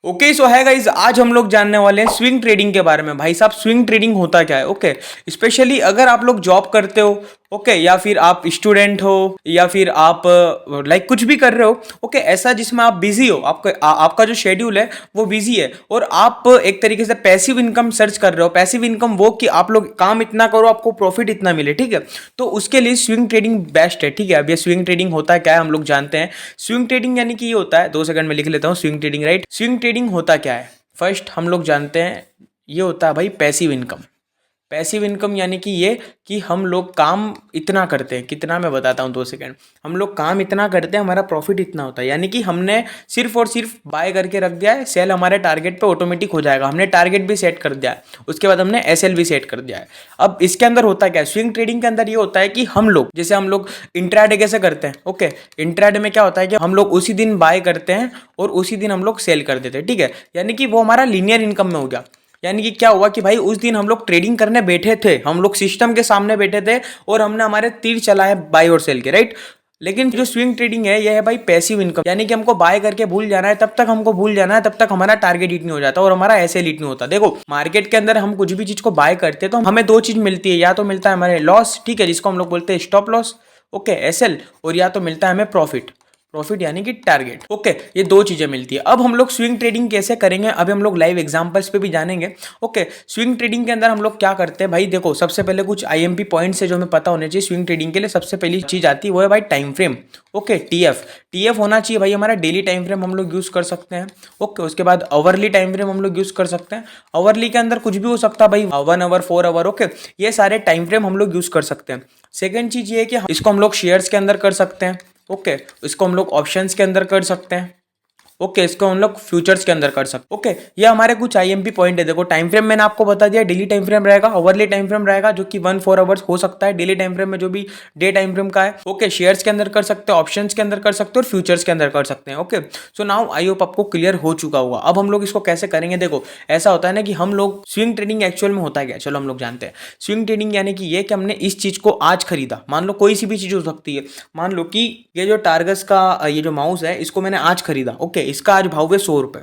Okay so है guys, आज हम लोग जानने वाले हैं स्विंग ट्रेडिंग के बारे में। भाई साहब, स्विंग ट्रेडिंग होता क्या है? ओके, स्पेशली अगर आप लोग जॉब करते हो, ओके, या फिर आप स्टूडेंट हो, या फिर आप लाइक कुछ भी कर रहे हो, ओके, ऐसा जिसमें आप बिजी हो, आपका जो शेड्यूल है वो बिजी है, और आप एक तरीके से पैसिव इनकम सर्च कर रहे हो। पैसिव इनकम वो कि आप लोग काम इतना करो, आपको प्रॉफिट इतना मिले, ठीक है। तो उसके लिए स्विंग ट्रेडिंग बेस्ट है, ठीक है। अब ये स्विंग ट्रेडिंग होता क्या है हम लोग जानते हैं। स्विंग ट्रेडिंग यानी कि ये होता है, 2 सेकंड में लिख लेता हूँ swing trading, right. Swing trading होता क्या है, फर्स्ट हम लोग जानते हैं, ये होता है भाई पैसिव इनकम। पैसिव इनकम यानी कि ये कि हम लोग काम इतना करते हैं, कितना मैं बताता हूँ 2 सेकंड। हम लोग काम इतना करते हैं, हमारा प्रॉफिट इतना होता है, यानी कि हमने सिर्फ और सिर्फ बाय करके रख दिया है, सेल हमारे टारगेट पे ऑटोमेटिक हो जाएगा। हमने टारगेट भी सेट कर दिया है, उसके बाद हमने एसएल भी सेट कर दिया है। अब इसके अंदर होता क्या है, स्विंग ट्रेडिंग के अंदर ये होता है कि हम लोग, जैसे हम लोग इंट्राडे कैसे करते हैं, ओके, इंट्राडे में क्या होता है कि हम लोग उसी दिन बाय करते हैं और उसी दिन हम लोग सेल कर देते हैं, ठीक है। यानी कि वो हमारा लीनियर इनकम में हो गया। यानी कि क्या हुआ कि भाई उस दिन हम लोग ट्रेडिंग करने बैठे थे, हम लोग सिस्टम के सामने बैठे थे और हमने हमारे तीर चलाए बाय और सेल के, राइट। लेकिन जो स्विंग ट्रेडिंग है, यह है भाई पैसिव इनकम, यानी कि हमको बाय करके भूल जाना है, तब तक हमको भूल जाना है, तब तक हमारा टारगेट हिट नहीं हो जाता और हमारा एसएल हिट नहीं होता। देखो, मार्केट के अंदर हम कुछ भी चीज को बाय करते हैं तो हमें दो चीज मिलती है, या तो मिलता है हमारे लॉस, ठीक है, जिसको हम लोग बोलते हैं स्टॉप लॉस, ओके, एसएल, और या तो मिलता है हमें प्रॉफिट। प्रॉफिट यानी कि टारगेट, ओके, ये दो चीजें मिलती है। अब हम लोग स्विंग ट्रेडिंग कैसे करेंगे, अभी हम लोग लाइव एग्जांपल्स पे भी जानेंगे। ओके, स्विंग ट्रेडिंग के अंदर हम लोग क्या करते हैं भाई, देखो, सबसे पहले कुछ आईएमपी पॉइंट्स है जो हमें पता होने चाहिए स्विंग ट्रेडिंग के लिए। सबसे पहली चीज आती है वो है भाई time frame, okay, TF. TF होना चाहिए भाई हमारा डेली टाइम फ्रेम, हम लोग यूज कर सकते हैं, ओके। उसके बाद आवरली टाइम फ्रेम हम लोग यूज कर सकते हैं। आवरली के अंदर कुछ भी हो सकता है भाई, 1 आवर 4 आवर, ओके, ये सारे टाइम फ्रेम हम लोग यूज कर सकते हैं। सेकेंड चीज ये है कि इसको हम लोग शेयर्स के अंदर कर सकते हैं, ओके, इसको हम लोग ऑप्शंस के अंदर कर सकते हैं, ओके, इसको हम लोग फ्यूचर्स के अंदर कर सकते हैं, ओके। ये हमारे कुछ आईएमपी पॉइंट है। देखो, टाइम फ्रेम मैंने आपको बता दिया, डेली टाइम फ्रेम रहेगा, ओवरली टाइम फ्रेम रहेगा जो कि 1-4 आवर्स हो सकता है डेली टाइम फ्रेम में, जो भी डे टाइम फ्रेम का है, ओके। शेयर्स के अंदर कर सकते हैं, ऑप्शंस के अंदर कर सकते हैं और फ्यूचर्स के अंदर कर सकते हैं, okay. So now I hope आपको क्लियर हो चुका होगा। अब हम लोग इसको कैसे करेंगे, देखो, ऐसा होता है ना कि हम लोग स्विंग ट्रेडिंग एक्चुअल में होता है क्या, चलो हम लोग जानते हैं। स्विंग ट्रेडिंग यानी कि ये कि हमने इस चीज को आज खरीदा, मान लो कोई सी भी चीज हो सकती है, मान लो कि ये जो टारगस का ये जो माउस है, इसको मैंने आज खरीदा, ओके, इसका आज भाव है 100 रुपए।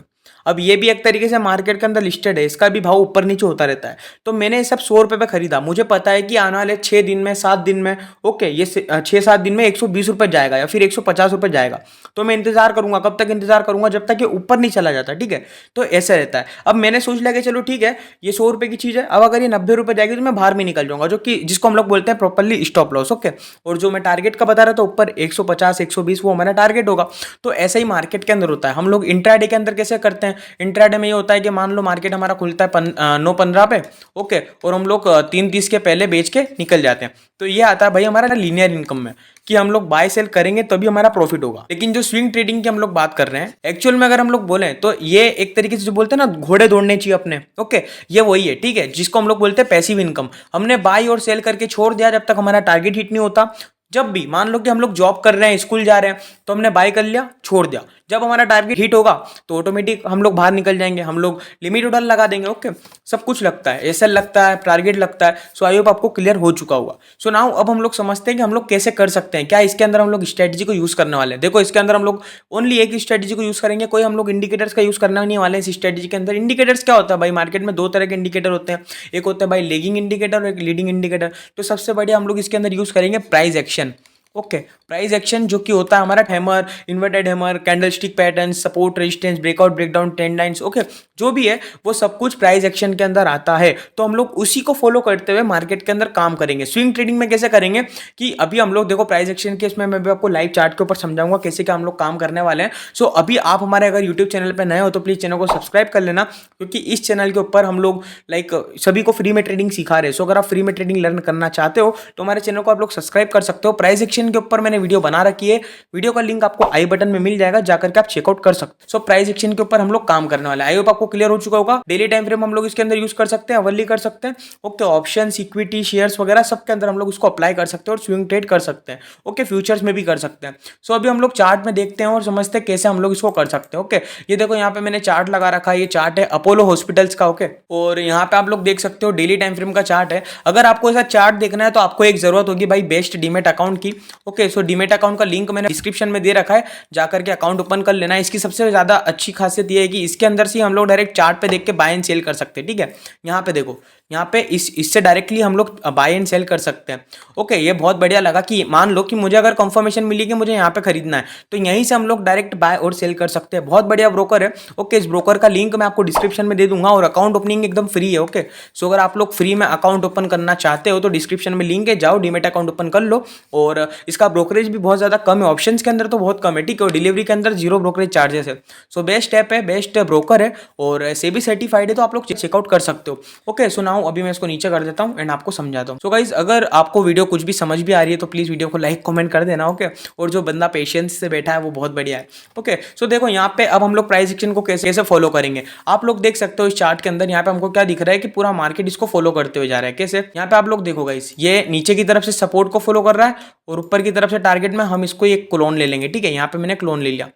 अब ये भी एक तरीके से मार्केट के अंदर लिस्टेड है, इसका भी भाव ऊपर नीचे होता रहता है। तो मैंने ये सब 100 रुपए पे खरीदा, मुझे पता है कि आने वाले 6 दिन में, 7 दिन में, ओके, ये 6-7 दिन में 120 रुपए जाएगा या फिर 150 रुपए जाएगा। तो मैं इंतजार करूंगा, कब तक इंतजार करूंगा, जब तक ये ऊपर नहीं चला जाता, ठीक है। तो ऐसा रहता है। अब मैंने सोच लिया कि चलो ठीक है, ये 100 रुपए की चीज है, अब अगर ये 90 रुपए जाएगी तो मैं बाहर में निकल जाऊंगा, जो कि जिसको हम लोग बोलते हैं प्रॉपरली स्टॉप लॉस, ओके। और जो मैं टारगेट का बता रहा था ऊपर 150 120, वो हमारा टारगेट होगा। तो ऐसा ही मार्केट के अंदर होता है। हम लोग इंट्राडे के अंदर कैसे करते हैं, इंट्राडे में ये होता है कि मान लो मार्केट हमारा खुलता है 9:15 पे, ओके, और हम लोग 3:30 के पहले बेच के निकल जाते हैं। तो ये आता है भाई हमारा लीनियर इनकम में, कि हम लोग बाय सेल करेंगे तभी हमारा प्रॉफिट होगा। लेकिन जो स्विंग ट्रेडिंग की हम लोग बात कर रहे हैं, एक्चुअल में अगर हम लोग बोले तो ये एक तरीके से जो बोलते हैं ना, घोड़े दौड़ने चाहिए अपने, ओके, ये वही है, ठीक है, जिसको हम लोग बोलते हैं पैसिव इनकम। हमने बाय और सेल करके छोड़ दिया जब तक हमारा टारगेट हिट नहीं होता। जब भी मान लो कि हम लोग जॉब कर रहे हैं, स्कूल जा रहे हैं, तो हमने बाय कर लिया, छोड़ दिया, जब हमारा टारगेट हिट होगा तो ऑटोमेटिक हम लोग बाहर निकल जाएंगे, हम लोग लिमिट ऑर्डर लगा देंगे, ओके। सब कुछ लगता है, एसएल लगता है, टारगेट लगता है। सो आई होप आपको क्लियर हो चुका होगा। सो नाउ अब हम लोग समझते हैं कि हम लोग कैसे कर सकते हैं, क्या इसके अंदर हम लोग स्ट्रेटजी को यूज करने वाले हैं। देखो, इसके अंदर हम लोग ओनली एक स्ट्रेटजी को यूज करेंगे, कोई हम लोग इंडिकेटर्स का यूज करना नहीं वाले इस स्ट्रेटजी के अंदर। इंडिकेटर्स क्या होता है भाई, मार्केट में 2 तरह के इंडिकेटर होते हैं, एक होता है भाई लेगिंग इंडिकेटर और एक लीडिंग इंडिकेटर। तो सबसे बढ़िया हम लोग इसके अंदर यूज करेंगे price action, okay. Price action जो कि होता है हमारा hammer, inverted hammer, candlestick pattern, support, resistance, breakout, breakdown, trend lines, okay, जो भी है वो सब कुछ प्राइस एक्शन के अंदर आता है। तो हम लोग उसी को फॉलो करते हुए मार्केट के अंदर काम करेंगे। स्विंग ट्रेडिंग में कैसे करेंगे कि अभी हम लोग देखो प्राइस एक्शन के इसमें मैं भी आपको लाइव चार्ट के ऊपर समझाऊंगा कैसे क्या हम लोग काम करने वाले हैं। सो अभी आप हमारे अगर यूट्यूब चैनल पर नए हो तो प्लीज चैनल को सब्सक्राइब कर लेना, क्योंकि इस चैनल के ऊपर हम लोग लाइक सभी को फ्री में ट्रेडिंग सिखा रहे हैं। सो अगर आप फ्री में ट्रेडिंग लर्न करना चाहते हो तो हमारे चैनल को आप लोग सब्सक्राइब कर सकते हो। प्राइस एक्शन के ऊपर मैंने वीडियो बना रखी है, वीडियो का लिंक आपको आई बटन में मिल जाएगा, जाकर के आप चेकआउट कर सकते हो। सो प्राइस एक्शन के ऊपर हम लोग काम करने वाले हैं। आई होप आपको क्लियर हो चुका होगा। डेली टाइम फ्रेम हम लोग इसके अंदर यूज कर सकते हैं, अवरली कर सकते हैं, ओके, ऑप्शंस, इक्विटी, शेयर्स वगैरह सब के अंदर हम लोग उसको अप्लाई कर सकते हैं और स्विंग ट्रेड कर सकते हैं, ओके, फ्यूचर्स में भी कर सकते हैं। सो अभी हम लोग चार्ट में देखते हैं और समझते हैं कैसे हम लोग इसको कर सकते हैं, ओके। ये देखो यहाँ पे मैंने चार्ट लगा रखा है, ये चार्ट है अपोलो हॉस्पिटल्स का, ओके, और यहाँ पे आप लोग देख सकते हो डेली टाइम फ्रेम का चार्ट है। अगर आपको ऐसा चार्ट देखना है तो आपको एक जरूरत होगी भाई बेस्ट डीमेट अकाउंट की। ओके, सो डीमेट अकाउंट का लिंक मैंने डिस्क्रिप्शन में दे रखा है, जाकर के अकाउंट ओपन कर लेना है। इसकी सबसे ज़्यादा अच्छी खासियत ये है कि इसके अंदर से हम लोग डायरेक्ट चार्ट पे देख के बाय एंड सेल कर सकते हैं। ठीक है, यहाँ पे देखो, यहाँ पे इससे डायरेक्टली हम लोग बाय एंड सेल कर सकते हैं। ओके, ये बहुत बढ़िया लगा कि मान लो कि मुझे अगर कंफर्मेशन मिली कि मुझे यहाँ पे खरीदना है, तो यहीं से हम लोग डायरेक्ट बाय और सेल कर सकते हैं। बहुत बढ़िया ब्रोकर है। ओके, इस ब्रोकर का लिंक मैं आपको डिस्क्रिप्शन में दे दूंगा और अकाउंट ओपनिंग एकदम फ्री है। ओके, सो अगर आप लोग फ्री में अकाउंट ओपन करना चाहते हो तो डिस्क्रिप्शन में लिंक है, जाओ डीमेट अकाउंट ओपन कर लो। और इसका ब्रोकरेज भी बहुत ज़्यादा कम है, ऑप्शन के अंदर तो बहुत कम है। ठीक है, और डिलीवरी के अंदर 0 ब्रोकरेज चार्जेस है। सो बेस्ट ऐप है, बेस्ट ब्रोकर है और सेबी सर्टिफाइड है, तो आप लोग चेकआउट कर सकते हो। ओके, सो नाउ अभी मैं इसको नीचे कर देता हूँ एंड आपको समझाता हूँ। सो गाइस, अगर आपको वीडियो कुछ भी समझ भी आ रही है तो प्लीज़ वीडियो को लाइक कमेंट कर देना। ओके, और जो बंदा पेशेंस से बैठा है वो बहुत बढ़िया है। ओके, सो देखो यहाँ पे अब हम लोग प्राइस एक्शन को कैसे कैसे फॉलो करेंगे, आप लोग देख सकते हो इस चार्ट के अंदर। यहाँ पे हमको क्या दिख रहा है कि पूरा मार्केट इसको फॉलो करते हुए जा रहा है। कैसे, यहाँ पे आप लोग देखो गाइस, ये नीचे की तरफ से सपोर्ट को फॉलो कर रहा है और ऊपर की तरफ से टारगेट में हम इसको एक क्लोन ले लेंगे। ठीक है, यहाँ पे मैंने क्लोन ले लिया।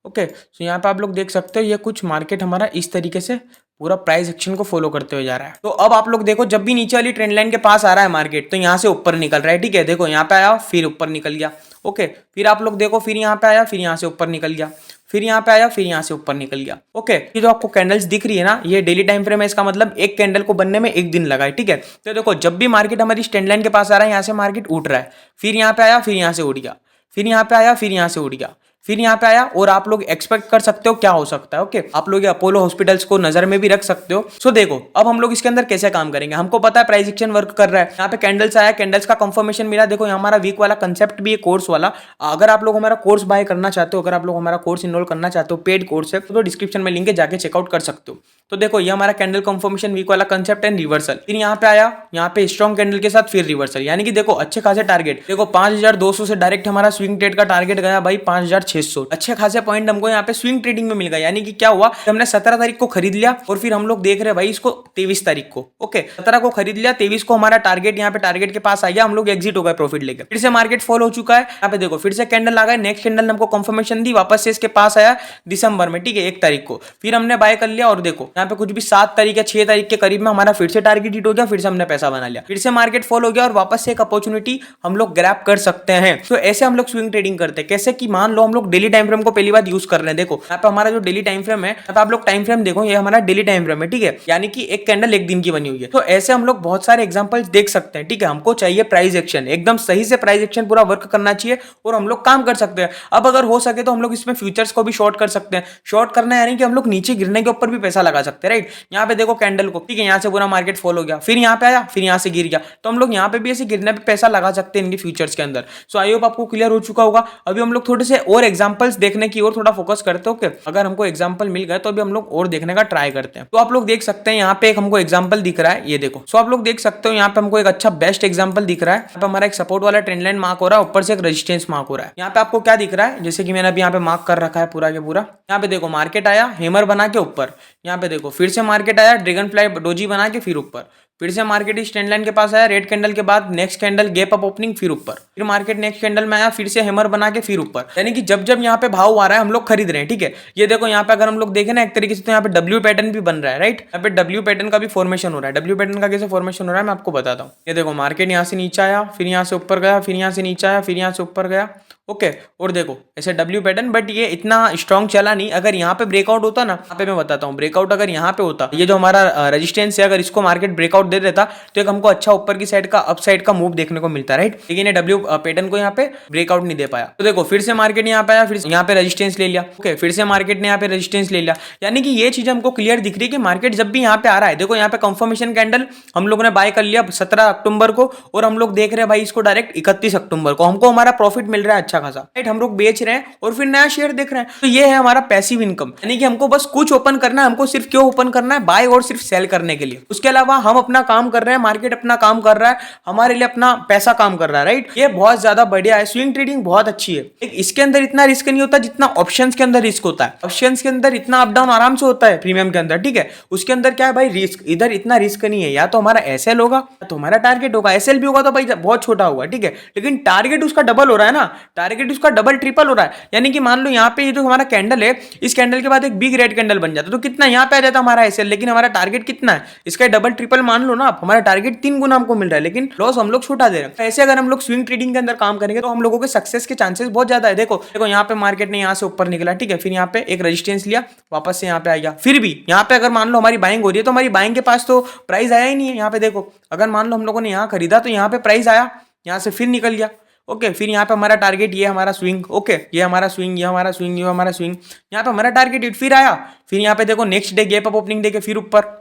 ओके, सो यहाँ पे आप लोग देख सकते हो ये कुछ मार्केट हमारा इस तरीके से पूरा प्राइस एक्शन को फॉलो करते हुए जा रहा है। तो अब आप लोग देखो, जब भी नीचे वाली ट्रेंड लाइन के पास आ रहा है मार्केट, तो यहाँ से ऊपर निकल रहा है। ठीक है, देखो यहाँ पे आया फिर ऊपर निकल गया। ओके, फिर आप लोग देखो, फिर यहाँ पे आया, फिर यहाँ से ऊपर निकल गया, फिर यहाँ पे आया, फिर यहाँ से ऊपर निकल गया। ओके, ये जो आपको कैंडल्स दिख रही है ना, ये डेली टाइम फ्रेम है। इसका मतलब एक कैंडल को बनने में 1 दिन लगा है। ठीक है, तो देखो जब भी मार्केट हमारी ट्रेंड लाइन के पास आ रहा है, यहाँ से मार्केट उठ रहा है, फिर यहाँ पे आया, फिर यहाँ से उठ गया, फिर यहाँ पे आया, फिर यहाँ से उठ गया, फिर यहाँ पे आया। और आप लोग एक्सपेक्ट कर सकते हो क्या हो सकता है। ओके, आप लोग ये अपोलो हॉस्पिटल्स को नजर में भी रख सकते हो। सो देखो अब हम लोग इसके अंदर कैसे काम करेंगे। हमको पता है प्राइस एक्शन वर्क कर रहा है। यहाँ पे कैंडल्स आया, कैंडल्स का कंफर्मेशन मिला। देखो यहाँ हमारा वीक वाला कंसेप्ट भी है, कोर्स वाला। अगर आप लोग हमारा कोर्स बाय करना चाहते हो, अगर आप लोग हमारा कोर्स इनरोल करना चाहते हो, पेड कोर्स है, तो डिस्क्रिप्शन में लिंक है, जाके चेकआउट कर सकते हो। तो देखो ये हमारा कैंडल कंफर्मेशन वीक वाला कंसेप्ट एंड रिवर्सल। फिर यहाँ पे आया, यहाँ पे स्ट्रॉन्ग कैंडल के साथ फिर रिवर्सल, यानी कि देखो अच्छे खासे टारगेट। देखो 5200 से डायरेक्ट हमारा स्विंग ट्रेड का टारगेट गया भाई 5600। अच्छे खासे पॉइंट हमको यहाँ पे स्विंग ट्रेडिंग में मिल गया। यानी कि क्या हुआ, हमने 17 तारीख को खरीद लिया और फिर हम लोग देख रहे हैं भाई इसको 23 तारीख को। ओके, 17 को खरीद लिया, 23 को हमारा टारगेट यहाँ पे टारगेट के पास आ गया, हम लोग एग्जिट हो गए प्रॉफिट लेकर। फिर से मार्केट फॉल हो चुका है। यहाँ पे देखो फिर से कैंडल आ गया, नेक्स्ट कैंडल ने हमको कंफर्मेशन दी, वापस से इसके पास आया दिसंबर में। ठीक है, 1 तारीख को फिर हमने बाय कर लिया और देखो यहाँ पे कुछ भी 7 तारीख या 6 तारीख के करीब में हमारा फिर से टारगेट हिट हो गया, फिर से हमने पैसा बना लिया, फिर से मार्केट फॉल हो गया और वापस से एक अपॉर्चुनिटी हम लोग ग्रैब कर सकते हैं। तो ऐसे हम लोग स्विंग ट्रेडिंग करते हैं। कैसे कि मान लो हम लोग डेली टाइम फ्रेम को पहली बार यूज कर रहे हैं। देखो यहाँ पे हमारा जो डेली टाइम फ्रेम है, यहाँ पे आप लोग टाइम फ्रेम देखो, ये हमारा डेली टाइम फ्रेम है। ठीक है, यानी कि एक कैंडल 1 दिन की बनी हुई है। तो ऐसे हम लोग बहुत सारे एग्जांपल्स देख सकते हैं। ठीक है, हमको चाहिए प्राइस एक्शन, एकदम सही से प्राइस एक्शन पूरा वर्क करना चाहिए और हम लोग काम कर सकते हैं। अब अगर हो सके तो हम लोग इसमें फ्यूचर्स को भी शॉर्ट कर सकते हैं। शॉर्ट करना है यानी कि हम लोग नीचे गिरने के ऊपर भी पैसा लगा सकते हैं। राइट, यहाँ पे देखो कैंडल को, ठीक है, यहाँ से पूरा मार्केट फॉल हो गया, फिर यहाँ पे आया, फिर यहाँ से गिर गया, तो हम लोग यहाँ पे भी ऐसे गिरने पे पैसा लगा सकते हैं इनके फ्यूचर्स के अंदर। सो आई होप आपको क्लियर हो चुका होगा। अभी हम लोग थोड़े से और एग्जांपल्स देखने की और थोड़ा फोकस करते हो। ओके, अगर हमको एग्जांपल मिल गए तो अभी हम लोग और देखने का ट्राई करते हैं। तो आप लोग देख सकते हैं यहाँ पे एक हमको एग्जांपल दिख रहा है, ये देखो। सो आप लोग देख सकते हो यहाँ पे हमको एक अच्छा बेस्ट एग्जांपल दिख रहा है। यहाँ पे हमारा एक सपोर्ट वाला ट्रेंड लाइन मार्क हो रहा है, ऊपर से एक रेजिस्टेंस मार्क हो रहा है। यहाँ पे आपको क्या दिख रहा है, जैसे कि मैंने अभी यहाँ पे मार्क कर रखा है पूरा के पूरा। यहाँ पे देखो मार्केट आया हेमर बना के ऊपर, यहाँ पे देखो फिर से मार्केट आया ड्रैगन फ्लाई डोजी बना के फिर ऊपर, फिर से मार्केट इस ट्रेंड लाइन के पास आया, रेड कैंडल के बाद next candle gap up opening फिर ऊपर, फिर मार्केट नेक्स्ट कैंडल में आया, फिर से हैमर बना के फिर ऊपर। यानी कि जब जब यहाँ पे भाव आ रहा है हम लोग खरीद रहे हैं। ठीक है, ये देखो यहाँ पे अगर हम लोग देखें ना एक तरीके से, तो यहाँ पे डब्ल्यू पैटर्न भी बन रहा है। राइट, यहाँ पे डब्ल्यू पैटर्न का भी फॉर्मेशन हो रहा है। डब्ल्यू पैटर्न का कैसे फॉर्मेशन हो रहा है मैं आपको बताता हूँ। ये देखो मार्केट यहाँ से नीचे आया, फिर यहाँ से ऊपर गया, फिर यहाँ से नीचे आया, फिर यहाँ से ऊपर गया। ओके, और देखो ऐसे डब्ल्यू पैटर्न, बट ये इतना स्ट्रॉन्ग चला नहीं। अगर यहाँ पे ब्रेकआउट होता ना, यहाँ पे मैं बताता हूँ, ब्रेकआउट अगर यहाँ पे होता, ये जो हमारा रेजिस्टेंस है, अगर इसको मार्केट ब्रेकआउट दे देता तो एक हमको अच्छा ऊपर की साइड का अप साइड का मूव देखने को मिलता है। राइट, लेकिन ये डब्ल्यू पैटर्न को यहाँ पे ब्रेकआउट नहीं दे पाया। तो देखो फिर से मार्केट यहाँ पे आया, फिर यहाँ पे रेजिस्टेंस ले लिया। ओके, फिर से मार्केट ने यहाँ पे रेजिस्टेंस ले लिया। यानी कि ये चीज हमको क्लियर दिख रही है कि मार्केट जब भी यहाँ पे आ रहा है, देखो यहाँ पे कंफर्मेशन कैंडल हम लोग ने बाय कर लिया 17 अक्टूबर को, और हम लोग देख रहे हैं भाई इसको डायरेक्ट 31 अक्टूबर को, हमको हमारा प्रॉफिट मिल रहा है अच्छा खासा। राइट, हम लोग बेच रहे हैं और फिर नया शेयर देख रहे हैं। तो ये है हमारा पैसिव इनकम। यानी कि हमको बस कुछ ओपन करना है, हमको सिर्फ क्यों ओपन करना है, बाय और सिर्फ सेल करने के लिए। उसके अलावा हम अपना काम कर रहे हैं, मार्केट अपना काम कर रहा है, हमारे लिए अपना पैसा काम कर रहा है। राइट, ये बहुत ज्यादा बढ़िया है। स्विंग ट्रेडिंग बहुत अच्छी है। इसके अंदर इतना रिस्क नहीं होता जितना ऑप्शंस के अंदर रिस्क होता है। ऑप्शंस के अंदर इतना अप डाउन आराम से होता है प्रीमियम के अंदर। ठीक है, उसके अंदर क्या है भाई, रिस्क। इधर इतना रिस्क नहीं है, या तो हमारा एसएल होगा या तो हमारा टारगेट होगा। एसएल भी होगा तो भाई बहुत छोटा होगा। ठीक है, लेकिन टारगेट उसका डबल हो रहा है ना, टारगेट उसका डबल ट्रिपल हो रहा है। यानी कि मान लो यहाँ पे ये जो हमारा कैंडल है, इस कैंडल के बाद एक बिग रेड कैंडल बन जाता तो कितना यहाँ पे आ जाता हमारा एसएल, लेकिन हमारा टारगेट कितना है इसका डबल ट्रिपल मान लो ना आप, हमारा टारगेट 3 गुना हमको मिल रहा है, लेकिन लॉस हम लोग छुटा दे रहे हैं। ऐसे अगर हम लोग स्विंग ट्रेडिंग के अंदर काम करेंगे तो हम लोगों के सक्सेस के चांसेस बहुत ज्यादा है। देखो देखो यहाँ पे मार्केट ने यहाँ से ऊपर निकला, ठीक है, फिर यहाँ पे एक रेजिस्टेंस लिया, वापस से यहाँ पे आ गया, फिर भी यहाँ पे अगर मान लो हमारी बाइंग हो रही है तो हमारी बाइंग के पास तो प्राइस आया ही नहीं है। यहाँ पे देखो अगर मान लो हम लोगों ने यहाँ खरीदा तो यहाँ पे प्राइस आया, यहाँ से फिर निकल गया, ओके, फिर यहाँ पे हमारा टारगेट ये हमारा स्विंग, ओके, ये हमारा स्विंग, ये हमारा स्विंग, ये हमारा स्विंग, यहाँ पे हमारा टारगेट हिट, फिर आया, फिर यहाँ पे देखो next day gap up opening दे के फिर ऊपर,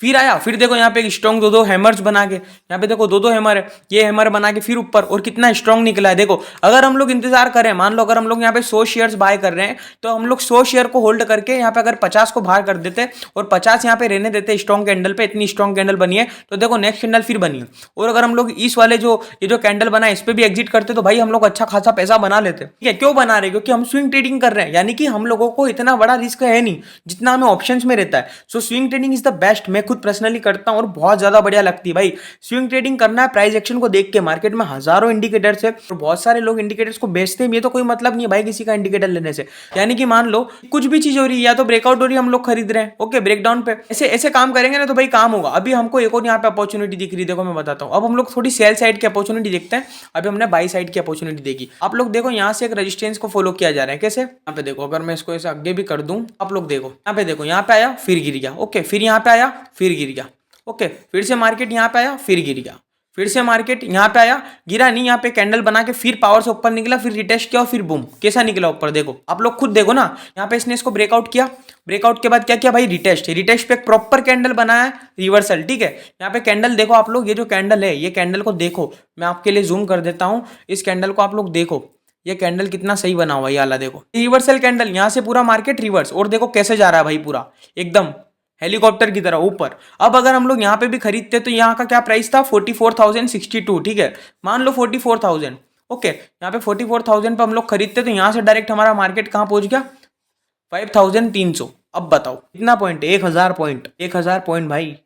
फिर आया, फिर देखो यहाँ पे एक स्ट्रॉन्ग दो हैमर्स बना के, यहाँ पे देखो दो हैमर है, ये हैमर बना के फिर ऊपर, और कितना स्ट्रॉन्ग निकला है। देखो अगर हम लोग इंतजार करें, मान लो अगर हम लोग यहाँ पे 100 शेयर्स बाय कर रहे हैं तो हम लोग 100 शेयर को होल्ड करके यहाँ पे अगर 50 को बाहर कर देते और 50 यहाँ पे रहने देते स्ट्रॉन्ग कैंडल पे, इतनी स्ट्रॉन्ग कैंडल बनी है तो देखो नेक्स्ट कैंडल फिर बनी है, और अगर हम लोग इस वाले ये जो कैंडल बना है इस पे भी एग्जिट करते तो भाई हम लोग अच्छा खासा पैसा बना लेते। ठीक है, क्यों बना रहे? क्योंकि हम स्विंग ट्रेडिंग कर रहे हैं, यानी कि हम लोगों को इतना बड़ा रिस्क है नहीं जितना हमें ऑप्शंस में रहता है। So swing trading is the best, मैं खुद पर्सनली करता हूं और बहुत ज्यादा बढ़िया लगती है भाई। स्विंग ट्रेडिंग करना है प्राइस एक्शन को देख के, मार्केट में हजारों इंडिकेटर्स है और बहुत सारे लोग इंडिकेटर्स को बेचते हैं, ये तो कोई मतलब नहीं है भाई किसी का इंडिकेटर लेने से। यानी कि मान लो कुछ भी चीज हो रही है, या तो ब्रेकआउट हो रही है हम लोग खरीद रहे हैं, ओके, ब्रेकडाउन पे ऐसे ऐसे काम करेंगे ना तो भाई काम होगा। अभी हमको एक और यहाँ पे अपॉर्चुनिटी दिख रही है, देखो मैं बताता हूँ। अब हम लोग थोड़ी सेल साइड की अपॉर्चुनिटी देखते हैं, अभी हमने बाई साइड की अपॉर्चुनिटी देखी। आप लोग देखो यहाँ से एक रेजिस्टेंस को फॉलो किया जा रहा है, कैसे? यहाँ पे देखो, अगर मैं इसको ऐसे आगे भी कर दूं, आप लोग देखो यहाँ पे देखो, यहाँ पे आया फिर गिर गया, ओके, फिर यहाँ पे आया फिर गिर गया, ओके, फिर से मार्केट यहाँ पे आया फिर गिर गया, फिर से मार्केट यहाँ पे आया, गिरा नहीं, यहाँ पे कैंडल बना के फिर पावर से ऊपर निकला, फिर रिटेस्ट किया और फिर बूम कैसा निकला ऊपर। देखो आप लोग खुद देखो ना, यहाँ पे इसने इसको ब्रेकआउट किया, ब्रेकआउट के बाद क्या किया भाई, रिटेस्ट, रिटेस्ट पे एक प्रॉपर कैंडल बनाया, रिवर्सल, ठीक है। यहाँ पे कैंडल देखो आप लोग, ये जो कैंडल है, ये कैंडल को देखो, मैं आपके लिए जूम कर देता हूँ, इस कैंडल को आप लोग देखो, ये कैंडल कितना सही बना हुआ है, ये वाला देखो, रिवर्सल कैंडल, यहाँ से पूरा मार्केट रिवर्स, और देखो कैसे जा रहा है भाई, पूरा एकदम हेलीकॉप्टर की तरह ऊपर। अब अगर हम लोग यहाँ पे भी खरीदते तो यहाँ का क्या प्राइस था, 44,062, ठीक है, मान लो 44,000, ओके, यहाँ पे 44,000 पे हम लोग खरीदते तो यहाँ से डायरेक्ट हमारा मार्केट कहाँ पहुंच गया, 5,300। अब बताओ कितना पॉइंट, 1,000 पॉइंट, 1,000 पॉइंट भाई,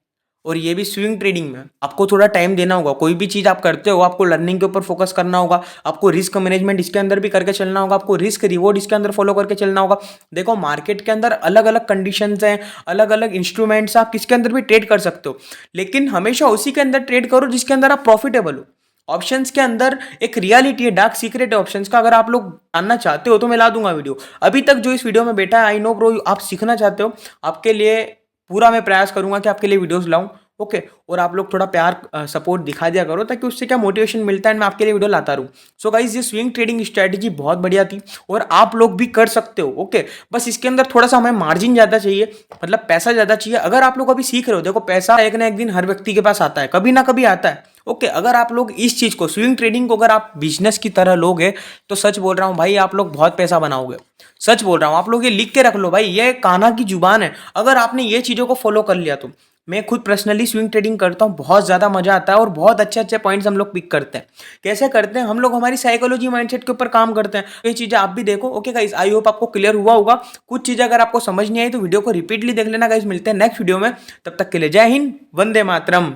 और ये भी स्विंग ट्रेडिंग में। आपको थोड़ा टाइम देना होगा, कोई भी चीज आप करते हो आपको लर्निंग के ऊपर फोकस करना होगा, आपको रिस्क मैनेजमेंट इसके अंदर भी करके चलना होगा, आपको रिस्क रिवॉर्ड इसके अंदर फॉलो करके चलना होगा। देखो मार्केट के अंदर अलग अलग कंडीशंस हैं, अलग अलग इंस्ट्रूमेंट्स, आप किसके अंदर भी ट्रेड कर सकते हो, लेकिन हमेशा उसी के अंदर ट्रेड करो जिसके अंदर आप प्रॉफिटेबल हो। ऑप्शंस के अंदर एक रियलिटी है, डार्क सीक्रेट है ऑप्शंस का। अगर आप लोग जानना चाहते हो तो मैं ला दूंगा वीडियो। अभी तक जो इस वीडियो में बैठा है, आई नो ब्रो आप सीखना चाहते हो, आपके लिए पूरा मैं प्रयास करूंगा कि आपके लिए वीडियोस लाऊं, ओके, और आप लोग थोड़ा प्यार सपोर्ट दिखा दिया करो, ताकि उससे क्या मोटिवेशन मिलता है, मैं आपके लिए वीडियो लाता रहूं। सो गाइस ये स्विंग ट्रेडिंग स्ट्रेटेजी बहुत बढ़िया थी और आप लोग भी कर सकते हो, ओके, बस इसके अंदर थोड़ा सा हमें मार्जिन ज्यादा चाहिए, मतलब पैसा ज्यादा चाहिए। अगर आप लोग अभी सीख रहे हो, देखो पैसा एक ना एक दिन हर व्यक्ति के पास आता है, कभी ना कभी आता है, ओके, अगर आप लोग इस चीज को, स्विंग ट्रेडिंग को अगर आप बिजनेस की तरह लोगे तो सच बोल रहा हूं भाई आप लोग बहुत पैसा बनाओगे, सच बोल रहा हूं। आप लोग ये लिख के रख लो भाई, ये कान्हा की जुबान है। अगर आपने ये चीजों को फॉलो कर लिया तो, मैं खुद पर्सनली स्विंग ट्रेडिंग करता हूँ, बहुत ज्यादा मजा आता है और बहुत अच्छे अच्छे पॉइंट्स हम लोग पिक करते हैं। कैसे करते हैं हम लोग, हमारी साइकोलॉजी माइंडसेट के ऊपर काम करते हैं। ये चीजें आप भी देखो, ओके गाइस, आई होप आपको क्लियर हुआ होगा। कुछ चीजें अगर आपको समझ नहीं आई तो वीडियो को रिपीटली देख लेना गाइस। मिलते हैं नेक्स्ट वीडियो में, तब तक के लिए जय हिंद, वंदे मातरम।